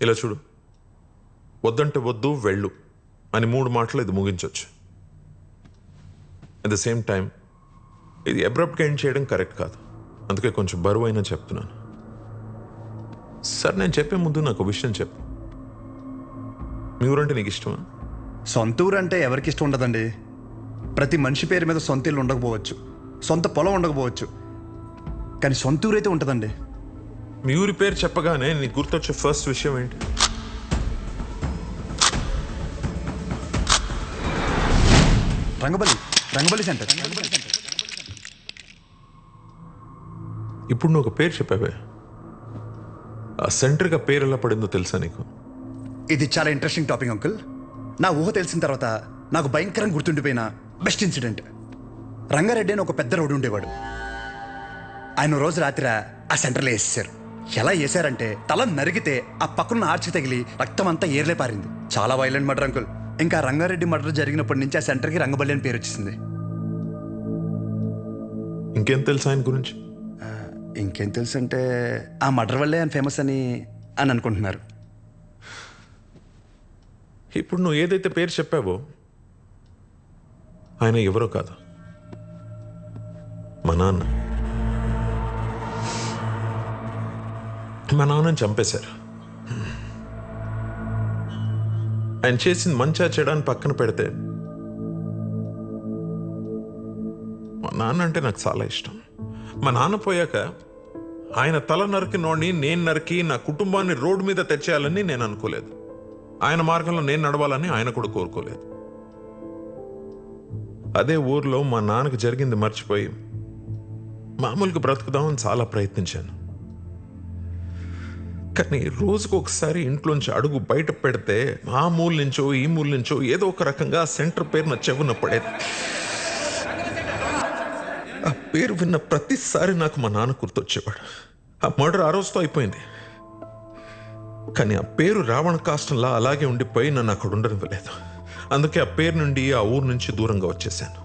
ఇలా చూడు, వద్దంటే వద్దు వెళ్ళు అని 3 మాటలు ఇది ముగించవచ్చు. అట్ ద సేమ్ టైం ఇది అబ్రప్ట్గా ఎండ్ చేయడం కరెక్ట్ కాదు. అందుకే కొంచెం బరువు అయినా చెప్తున్నాను. సార్, నేను చెప్పే ముందు నాకు విషయం చెప్పు. మీ ఊరంటే నీకు ఇష్టమా? సొంత ఊరు అంటే ఎవరికి ఇష్టం ఉండదండి. ప్రతి మనిషి పేరు మీద సొంత ఇల్లు ఉండకపోవచ్చు, సొంత పొలం ఉండకపోవచ్చు, కానీ సొంత ఊరు అయితే ఉంటుందండి. మీ ఊరి పేరు చెప్పగానే నీకు గుర్తొచ్చే ఫస్ట్ విషయం ఏంటి? రంగబలి సెంటర్. ఇప్పుడు నువ్వు ఒక పేరు చెప్పావే, ఆ సెంటర్గా పేరు ఎలా పడిందో తెలుసా నీకు? ఇది చాలా ఇంట్రెస్టింగ్ టాపిక్ అంకుల్. నా ఊహ తెలిసిన తర్వాత నాకు భయంకరంగా గుర్తుండిపోయిన బెస్ట్ ఇన్సిడెంట్. రంగారెడ్డి అని ఒక పెద్ద రోడ్డు ఉండేవాడు. ఆయన రోజు రాత్రి ఆ సెంటర్లో వేసేసారు. ఎలా వేసారంటే తల నరిగితే ఆ పక్కన ఆర్చి తగిలి రక్తం అంతా ఏర్లే పారింది. చాలా వైలెంట్ మర్డర్ అంకుల్. ఇంకా రంగారెడ్డి మర్డర్ జరిగినప్పటి నుంచి ఆ సెంటర్కి రంగబల్లి అని పేరు వచ్చేసింది. ఇంకేం తెలుసు ఆయన గురించి? ఇంకేం తెలుసు అంటే ఆ మర్డర్ వల్లే ఆయన ఫేమస్ అని అనుకుంటున్నారు. ఇప్పుడు నువ్వు ఏదైతే పేరు చెప్పావో ఆయన ఎవరో కాదు, మా నాన్న. మా నాన్నని చంపేశారు. ఆయన చేసిన మంచా చెడాన్ని పక్కన పెడితే మా నాన్న అంటే నాకు చాలా ఇష్టం. మా నాన్న పోయాక ఆయన తల నరికినోడిని నేను నరికి నా కుటుంబాన్ని రోడ్డు మీద తెచ్చేయాలని నేను అనుకోలేదు. ఆయన మార్గంలో నేను నడవాలని ఆయన కూడా కోరుకోలేదు. అదే ఊర్లో మా నాన్నకి జరిగింది మర్చిపోయి మామూలుగా బ్రతుకుదామని చాలా ప్రయత్నించాను. కానీ రోజుకు ఒకసారి ఇంట్లోంచి అడుగు బయట పెడితే ఆ మూల నుంచో ఈ మూల నుంచో ఏదో ఒక రకంగా సెంటర్ పేరు నా చెవున పడేది. ఆ పేరు విన్న ప్రతిసారి నాకు మా నాన్న గుర్తొచ్చేవాడు. ఆ మర్డర్ ఆ రోజుతో అయిపోయింది, కానీ ఆ పేరు రావణ కాష్టంలా అలాగే ఉండిపోయి నన్ను అక్కడ ఉండనివ్వలేదు. అందుకే ఆ పేరు నుండి ఆ ఊరు నుంచి దూరంగా వచ్చేసాను.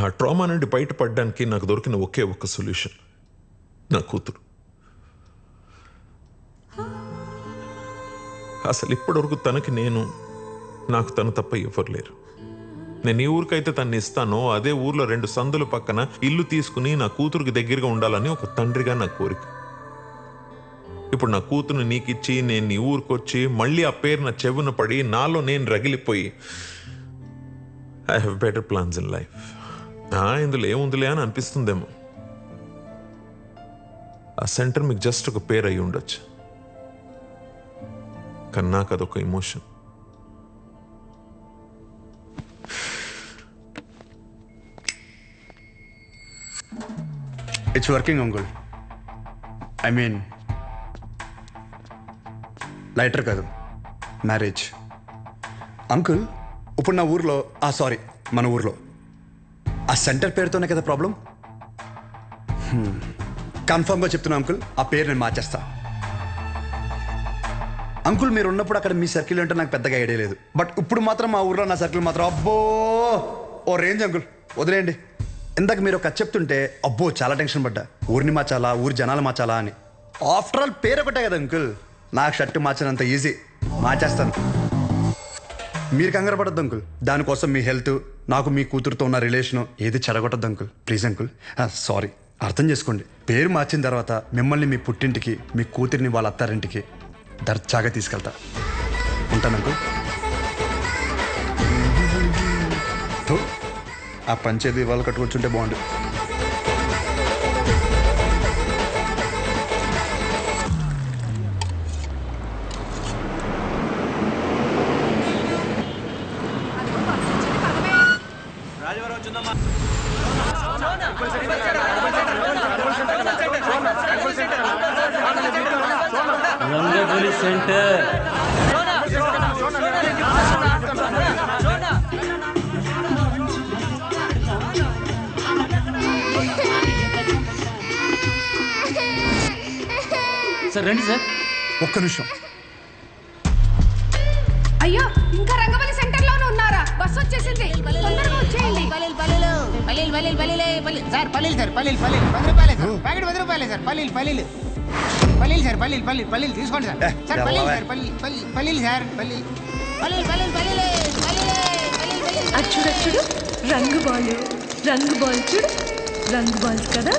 ఆ ట్రామా నుండి బయటపడడానికి నాకు దొరికిన ఒకే ఒక్క సొల్యూషన్ నా కూతురు. అసలు ఇప్పటివరకు తనకి నాకు తను తప్ప ఎవరు లేరు. నేను ఏ ఊరికైతే తన్ని ఇస్తానో అదే ఊర్లో 2 సందుల పక్కన ఇల్లు తీసుకుని నా కూతురుకి దగ్గరగా ఉండాలని ఒక తండ్రిగా నా కోరిక. ఇప్పుడు నా కూతురుని నీకిచ్చి నేను నీ ఊరికొచ్చి మళ్ళీ ఆ పేరు నా చెవున పడి నాలో నేను రగిలిపోయి I have better plans in life. ఇందులో ఏముందిలే అని అనిపిస్తుందేమో. ఆ సెంటర్ మీకు జస్ట్ ఒక పేరు అయి ఉండొచ్చు, కానీ నాకు అదొక emotion. It's working uncle. I mean lighter కాదు, మ్యారేజ్. అంకుల్, ఇప్పుడు నా ఊర్లో మన ఊర్లో ఆ సెంటర్ పేరుతోనే కదా ప్రాబ్లం. కన్ఫర్మ్గా చెప్తున్నా అంకుల్, ఆ పేరు నేను మార్చేస్తా. అంకుల్, మీరు ఉన్నప్పుడు అక్కడ మీ సర్కిల్ అంటే నాకు పెద్దగా ఐడియా లేదు, బట్ ఇప్పుడు మాత్రం మా ఊర్లో నా సర్కిల్ మాత్రం అబ్బో ఓ రేంజ్ అంకుల్. వదిలేయండి. ఇందాక మీరు ఒక చెప్తుంటే అబ్బో చాలా టెన్షన్ పడ్డా. ఊరిని మార్చాలా, ఊరి జనాలు మార్చాలా అని. ఆఫ్టర్ ఆల్ పేరు ఒకటే కదా అంకుల్. నాకు షర్టు మార్చినంత ఈజీ, మార్చేస్తాను. మీరు కంగారు పడద్దు అంకుల్. దానికోసం మీ హెల్త్, నాకు మీ కూతురుతో ఉన్న రిలేషను ఏది చెడగొట్టద్దు అంకుల్. Please uncle. సారీ, అర్థం చేసుకోండి. పేరు మార్చిన తర్వాత మిమ్మల్ని మీ పుట్టింటికి, మీ కూతురిని వాళ్ళ అత్తారింటికి దర్జాగా తీసుకెళ్తా. ఉంటాను అంకుల్. ఆ పంచేది వాళ్ళు కట్టుకొచ్చుంటే బాగుండు. రంగబలి సెంటర్. సార్ రండి సార్. ఒక్క నిమిషం. అయ్యో, ఇంకా రంగబలి సెంటర్ లోనే ఉన్నారా? బస్ వచ్చేసింది, తొందరగా వచ్చేయండి. పల్లీలు పల్లీలే పల్లీలు సార్ పల్లీలు సార్ పల్లీలు పల్లీలు 10 రూపాయలే సార్ ప్యాకెట్ 10 రూపాయలే సార్ పల్లీలు పల్లీలు పల్లీలు సార్ పల్లీలు పల్లీలు పల్లీలు తీసుకోండి సార్ సార్ పల్లీలు సార్ పల్లీలు సార్ పల్లీలు పల్లీలు పల్లీలు పల్లీలే పల్లీలే పల్లీలు పల్లీలు అచ్చుడు రంగు బాల్ చూడు రంగు బాల్స్ కదా.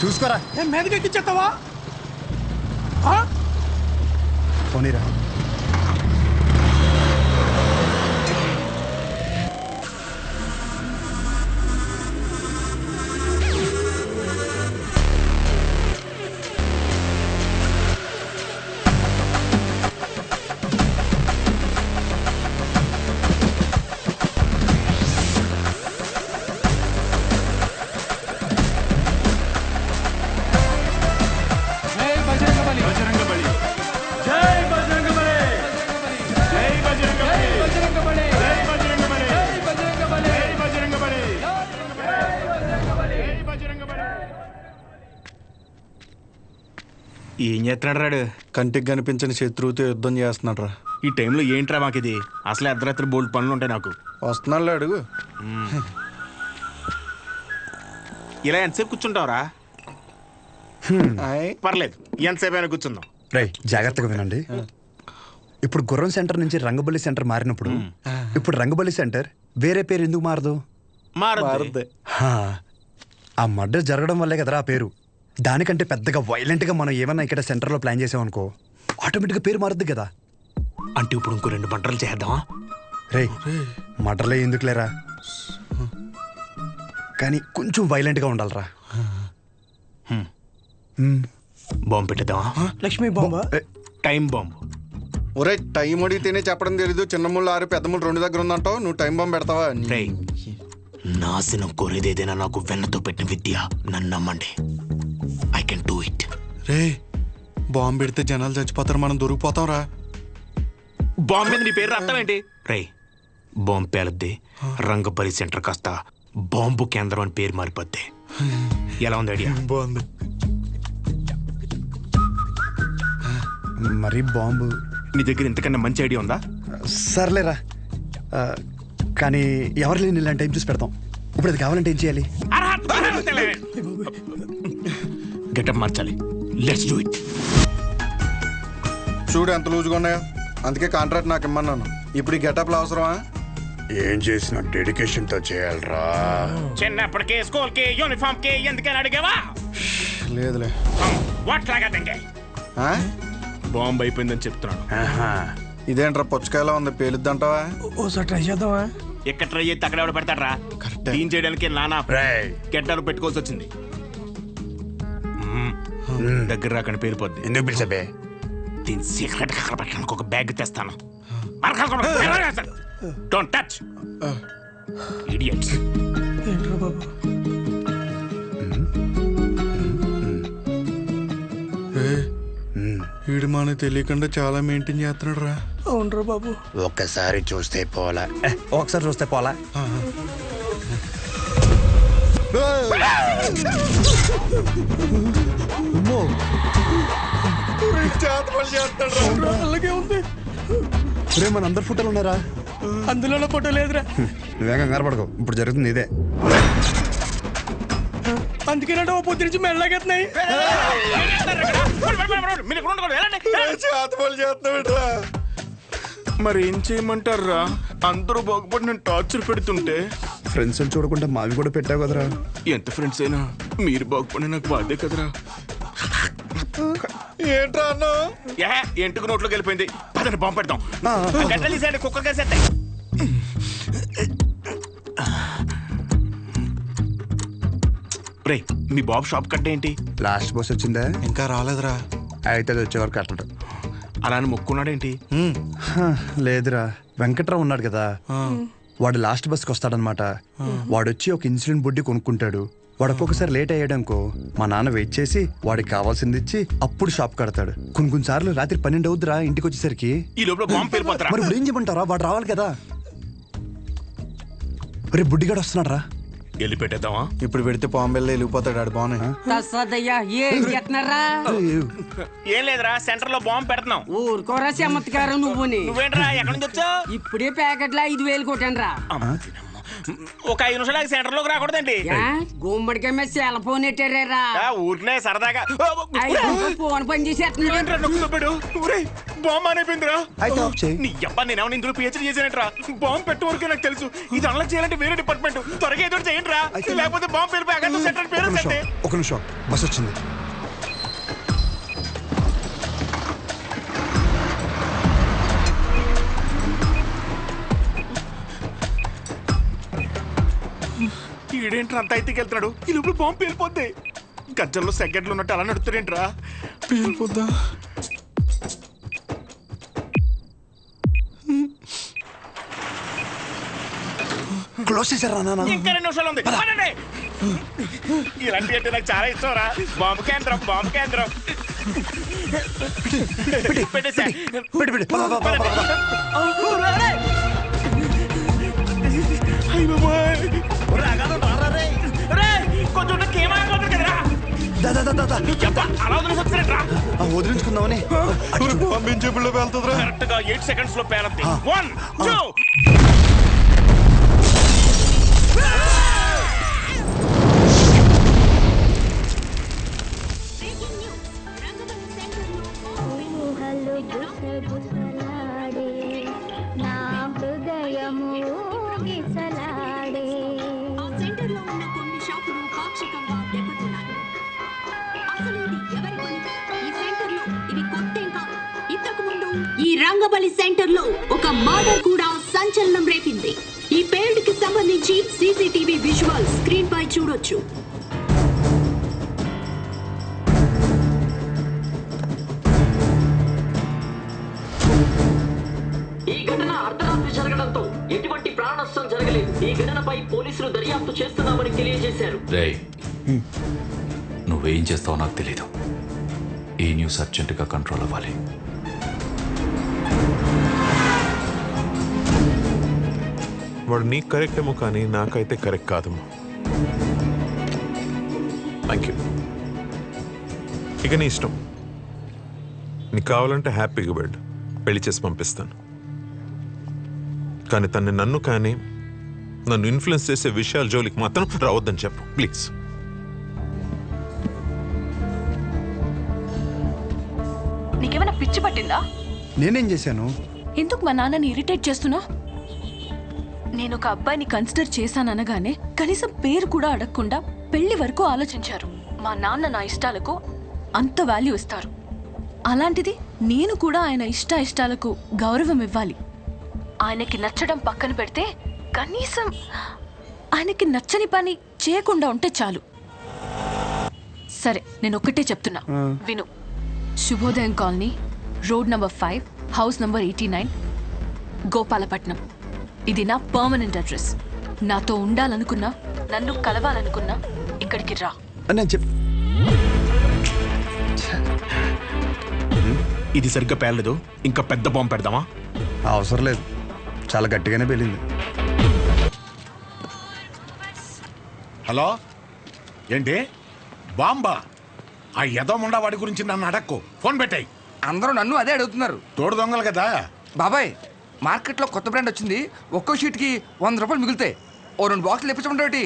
చూసుకోరా మీదకి ఎక్కిచ్చేస్తావా? పోనీరా. ఏం చేస్తున్నాడు రాడు? కంటికి కనిపించని శత్రువుతో యుద్ధం చేస్తున్నాడు రా. ఈ టైంలో ఏంట్రా మాకు ఇది? అసలు అర్ధరాత్రి బోల్డ్ పనులు ఉంటాయి నాకు. వస్తున్నాడు అడుగు. ఇలా ఎంతసేపు కూర్చుంటావురా? పర్లేదు, ఎంతసేపు అయినా కూర్చుందాం. రై జాగ్రత్తగా వినండి. ఇప్పుడు గుర్రం సెంటర్ నుంచి రంగబల్లి సెంటర్ మారినప్పుడు ఇప్పుడు రంగబల్లి సెంటర్ వేరే పేరు ఎందుకు మారదు? మారదు. ఆ మర్డర్ జరగడం వల్లే కదరా ఆ పేరు. దానికంటే పెద్దగా వైలెంట్గా మనం ఏమన్నా ఇక్కడ సెంటర్లో ప్లాన్ చేసామనుకో ఆటోమేటిక్గా పేరు మారుద్ది కదా. అంటే ఇప్పుడు ఇంకో 2 పంటలు చేద్దామా? రే మర్డర్లే ఎందుకు లేరా, కానీ కొంచెం వైలెంట్గా ఉండాలరా. బాంబు పెట్టేద్దామా? లక్ష్మీ బాంబా? Time bomb. ఒరే టైం అడిగితేనే చెప్పడం తెలీదు. చిన్న ముళ్ళు 6 పెద్ద ముళ్ళు 2 దగ్గర ఉందంటావు. నువ్వు టైం బాంబు పెడతావా? రేయ్, నాశనం కోరేదేదైనా నాకు వెన్నతో పెట్టిన విద్య. నన్ను నమ్మండి, I can do it. Ray bomb పెడితే జనాలు చచ్చిపోతారు, మనం దొరికిపోతాం రా. బాంబు మీద నీ పేరు రాస్తాం ఏంటి? రేయ్, బాంబు పేలద్ది, రంగబలి సెంటర్ కాస్త బాంబు కేంద్రం అని పేరు మారిపోద్ది. ఎలా ఉంది ఐడియా? బాగుంది. మరి బాంబు నీ దగ్గర ఇంతకన్నా మంచి ఐడియా ఉందా? సర్లేరా, కానీ ఎవరు లేని ఇలాంటి టైం చూసి పెడతాం. ఇప్పుడు అది కావాలంటే ఏం చేయాలి? గెటప్ మార్చాలి. Let's do it. చూడు ఎంత లూజుగా ఉన్నాయో. అందుకే కాంట్రాక్ట్ నాకు ఇమ్మన్నాను. ఇప్పుడు ఈ గెటప్లు అవసరమా? ఏం చేసినా డెడికేషన్తో చేయాలరా. చిన్నప్పటికే స్కూల్ కి యూనిఫామ్ కి ఎందుకని అడిగావా? లేదులే. బాంబు అయిపోయిందని చెప్తున్నాను. ఇదేంట్రా పుచ్చకాయలా ఉంది, పేలుద్దంటావా? ఓసారి ట్రై చేద్దామా? ఎక్కడ ట్రై చేస్తే అక్కడ ఎవడ పెడతాడరా? కరెక్టే. క్లీన్ చేయడానికి నానా గెడ్డలు పెట్టుకోవాల్సి వచ్చింది. దగ్గర రాకని పేరుపోద్ది. ఎందుకు పిలిచబే? దీని సీక్రెట్ అక్కడ పెట్టడానికి ఒక బ్యాగ్ తెస్తాను. Don't touch idiots. ఏంట్రా బాబు? వీడు మనకు తెలియకుండా చాలా మెయింటైన్ చేస్తున్నాడు రా. అవునరా బాబు. ఒక్కసారి చూస్తే పోలా, ఒకసారి చూస్తే పోలా. అలాగే ఉంది. రే మన అందరు ఫోటోలు ఉన్నారా? అందులో ఫోటో లేదురా. నువ్వేం కంగారు పడకు, ఇప్పుడు జరుగుతుంది ఇదే. అందుకేనంటే ఓ పొద్దు నుంచి మెల్లగెత్తున్నాయి. మరి ఏం చేయమంటారా? అందరూ బాగుపడి నేను టార్చర్ పెడుతుంటే ఫ్రెండ్స్ చూడకుండా మావి కూడా పెట్టావు కదరా. ఎంత ఫ్రెండ్స్ అయినా మీరు బాగుపడి నాకు బాధే కదరా. ఏంట్రా అన్నా? ఎంటుకు నోట్లోకి వెళ్ళిపోయింది. పదండి బాంబు పెడతాం. గడ్డలు తీసేయండి, కుక్కలు కేసేస్తాయి. రే, మీ బాబు షాప్ కట్ట ఏంటి? లాస్ట్ బస్ వచ్చిందా? ఇంకా రాలేదురా. అయితే అది వచ్చేవారు కట్టడు. అలా అని మొక్కున్నాడేంటి? లేదురా, వెంకట్రావు ఉన్నాడు కదా, వాడు లాస్ట్ బస్కి వస్తాడనమాట. వాడు వచ్చి ఒక ఇన్సులిన్ బుడ్డి కొనుక్కుంటాడు. వాడు ఒక్కొక్కసారి లేట్ అయ్యాడనుకో మా నాన్న వెయిట్ చేసి వాడికి కావాల్సింది ఇచ్చి అప్పుడు షాప్ కడతాడు. కొన్ని సార్లు రాత్రి 12 అవుద్దిరా ఇంటికి వచ్చేసరికి. ఈ లోపల బాంబు పేలిపోతారా? మరి ఇప్పుడు ఏం చెప్పంటారా? వాడు రావాలి కదా. రేపు బుడ్డిగాడు వస్తున్నాడు రా. వెళ్ళి పెట్టేద్దామా? ఇప్పుడు పెడితే పాంబెల్లో వెళ్ళిపోతాడు ఆడు బాగున్నాయి. తస్సదయ్యా ఏం చేస్తున్నారా? ఏం లేదురా, సెంటర్ లో బాంబు పెడుతున్నాం. ఊరుకోరా చమత్కారం నువ్వుని. నువ్వేంట్రా ఎక్కడి నుంచి వచ్చావు? ఇప్పుడే ప్యాకెట్లో 5,000 కొట్టాను రా. ఒక 5 నిమిషాలు సెంటర్ లోకి రాకూడదండి. గుమ్మడికాయ మీద సెల్ ఫోన్ ఎట్టారా? ఊరినే సరదాగా ఫోన్ పని చేసేస్తున్నాడు. బాంబు అయిపోయిందిరా. అయితే ఆఫ్ చేయి. నీ అబ్బా నేనేమో ఇందులో పిహెచ్డీ చేశానంటరా. బాంబు పెట్టే వరకే నాకు తెలుసు. ఇది అన్లాక్ చేయాలంటే వేరే డిపార్ట్మెంట్. త్వరగా ఏదో చేయండి రా, లేకపోతే బాంబు పేరు అక్కడ సెంటర్ పేరు సెంటే. ఒక నిమిషం, బస్ వచ్చింది. ఈడేంట్రా అంత అయితే వెళ్తున్నాడు? ఈ లోపల బాంబు పేలిపోద్ది. గజ్జల్లో సెకండ్లు ఉన్నట్టు అలా నడుస్తాడేంట్రా? పేలిపోద్దా? క్లోజ్ చేశారా నాన్న? ఇంకా 2 నిమిషాలు ఉంది. పదండి. ఇలాంటి అంటే నాకు చాలా ఇష్టం రా. బాంబు కేంద్రం, బాంబు కేంద్రం. పెట్టేసా. పెట్టి కొంచెం అలా వదిలేసొచ్చారా? వదిలించుకుందామని పంపించేపుల్లో వెళ్తుందిరా. కరెక్ట్ గా 8 seconds లో పేరంతి. 1 2 ఈ రంగబలి సెంటర్ లో ఒక మర్డర్ కూడా సంచలనం రేపింది. ఈ పేల్డ్ కి సంబంధించి సీసీటీవీ విజువల్ స్క్రీన్ పై చూడొచ్చు. ఈ ఘటన అర్ధరాత్రి జరగడంతో ఎటువంటి ప్రాణ నష్టం జరగలేదు. ఈ ఘటనపై పోలీసులు దర్యాప్తు చేస్తున్నామని తెలియజేశారు. నువ్వేం చేస్తావో నాకు తెలీదు. ఈ న్యూస్ అర్జెంటుగా కంట్రోల్ అవ్వాలి. వాడు నీకు కరెక్ట్ ఏమో కానీ నాకైతే కరెక్ట్ కాదమ్మా. Thank you. ఇక నీ ఇష్టం. నీకు కావాలంటే హ్యాపీగా వెళ్ళు, పెళ్లి చేసి పంపిస్తాను. కానీ తన్ని నన్ను కానీ నన్ను ఇన్ఫ్లుయెన్స్ చేసే విషయాల జోలికి మాత్రం రావద్దని చెప్పు ప్లీజ్. నీకేమైనా పిచ్చి పట్టిందా? నేనేం చేశాను? ఎందుకు మా నాన్నని ఇరిటేట్ చేస్తున్నా? నేను ఒక అబ్బాయిని కన్సిడర్ చేశాననగానే కనీసం పేరు కూడా అడగకుండా పెళ్లి వరకు ఆలోచించారు. మా నాన్న నా ఇష్టాలకు అంత వాల్యూ ఇస్తారు. అలాంటిది నేను కూడా ఆయన ఇష్టాలకు గౌరవం ఇవ్వాలి. ఆయనకి నచ్చడం పక్కన పెడితే కనీసం ఆయనకి నచ్చని పని చేయకుండా ఉంటే చాలు. సరే, నేను ఒక్కటే చెప్తున్నా, విను. శుభోదయం colony, road number 5, house number 89, Gopalapatnam. ఇది నా పర్మనెంట్ అడ్రస్. నాతో ఉండాలనుకున్నా, నన్ను కలవాలనుకున్నా ఇక్కడికి రా. ఇది సరిగ్గా పేర్లేదు. ఇంకా పెద్ద బాంబు పెడదామా? అవసరం లేదు, చాలా గట్టిగానే పేలింది. హలో, ఏంటి బాంబా? ఆ యదోముండా వాడి గురించి నన్ను అడక్కు. ఫోన్ పెట్టాయి. అందరూ నన్ను అదే అడుగుతున్నారు. తోడు దొంగలు కదా బాబాయ్. మార్కెట్లో కొత్త బ్రాండ్ వచ్చింది. ఒక్కో షీట్కి 100 రూపాయలు మిగులుతాయి. ఓ 2 బాక్సులు తెప్పించమంటే.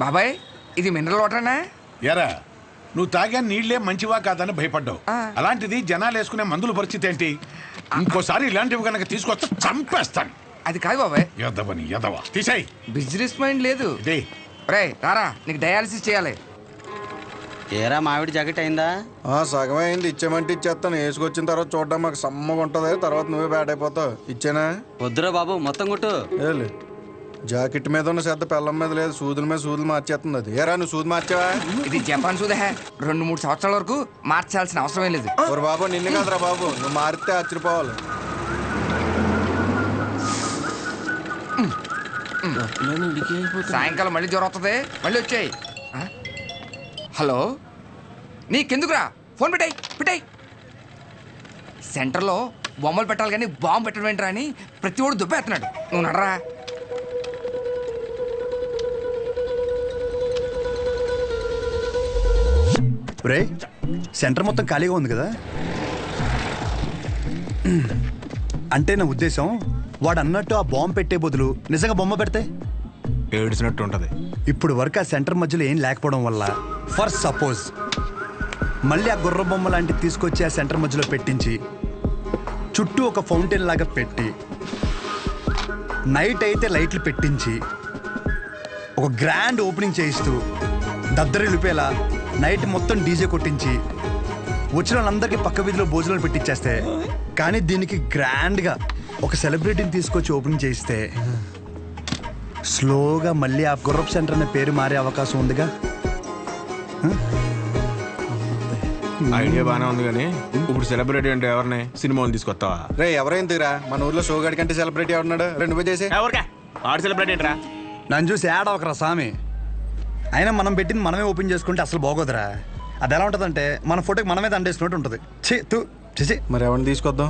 బాబాయ్, ఇది మినరల్ వాటరేనా? ఎరా, నువ్వు తాగా నీళ్లే మంచివా కాదని భయపడ్డావు. అలాంటిది జనాలు వేసుకునే మందుల పరిస్థితి ఏంటి? ఇంకోసారి ఇలాంటివి కనుక తీసుకొస్తే చంపేస్తాను. అది కాదు బాబాయ్. ఎదవని ఎదవా, తీసేయ్. బిజినెస్ మైండ్ లేదు. రే రారా, నీకు డయాలసిస్ చేయాలి. ఏరా మామిడి జాకెట్ అయిందా? సగం అయింది. ఇచ్చేమంటే ఇచ్చేస్తాను. వేసుకొచ్చిన తర్వాత చూడడం మాకు సమ్మగా ఉంటది. తర్వాత నువ్వే బ్యాడ్ అయిపోతావు. ఇచ్చేనా? వద్దురా బాబు, మొత్తం కొట్టు. జాకెట్ మీద ఉన్న శ్రద్ధ పెళ్ళం మీద లేదు. సూదుల మీద సూదులు మార్చేస్తుంది అది. ఏరా, నువ్వు సూది మార్చావా? ఇది జపాన్ సూదే. 2-3 సంవత్సరాల వరకు మార్చాల్సిన అవసరం లేదు. ఓరు బాబు, నిన్ను కాదురా బాబు, నువ్వు మారితే ఆశ్చర్యపోవాలి. సాయంకాలం మళ్ళీ జ్వరం వస్తుంది. మళ్ళీ వచ్చాయి. హలో, నీకెందుకురా? ఫోన్ పెట్టాయి. సెంటర్లో బొమ్మలు పెట్టాలి కానీ బాంబు పెట్టడం ఏంట్రా అని ప్రతి ఒడు దుబ్బేస్తున్నాడు. నువ్వు నడరా. రే సెంటర్ మొత్తం ఖాళీగా ఉంది కదా, అంటే నా ఉద్దేశం వాడు అన్నట్టు ఆ బాంబు పెట్టే బదులు నిజంగా బొమ్మ పెడితే ఏడ్చినట్టు ఉంటది. ఇప్పుడు వరకు ఆ సెంటర్ మధ్యలో ఏం లేకపోవడం వల్ల ఫర్ సపోజ్ మళ్ళీ ఆ గుర్ర బొమ్మ లాంటివి తీసుకొచ్చి ఆ సెంటర్ మధ్యలో పెట్టించి చుట్టూ ఒక ఫౌంటైన్ లాగా పెట్టి నైట్ అయితే లైట్లు పెట్టించి ఒక గ్రాండ్ ఓపెనింగ్ చేయిస్తూ దద్దరిల్లిపోయేలా నైట్ మొత్తం డీజే కొట్టించి వచ్చిన వాళ్ళందరికీ పక్క వీధిలో భోజనాలు పెట్టించేస్తే, కానీ దీనికి గ్రాండ్గా ఒక సెలబ్రిటీని తీసుకొచ్చి ఓపెనింగ్ చేయిస్తే స్లోగా మళ్ళీ ఆ గుర్రప్ సెంటర్ అనే పేరు మారే అవకాశం ఉందిగా. ఐడియా బాగానే ఉంది కానీ ఇప్పుడు సెలబ్రిటీ అంటే ఎవరిని సినిమాలు తీసుకొస్తావా? రే ఎవరైందిరా మన ఊర్లో షోగాడి కంటే సెలబ్రిటీ ఎవరున్నాడు? 2 చేసి ఎవరికా ఆడు సెలబ్రిటీ ఏంట్రా? నన్ను చూసి యాడ్ అవకరా స్వామి. అయినా మనం పెట్టింది మనమే ఓపెన్ చేసుకుంటే అసలు బాగోదురా. అది ఎలా ఉంటుందంటే మన ఫోటోకి మనమే దండేసుకున్నట్టు ఉంటుంది. మరి ఎవరిని తీసుకొద్దాం?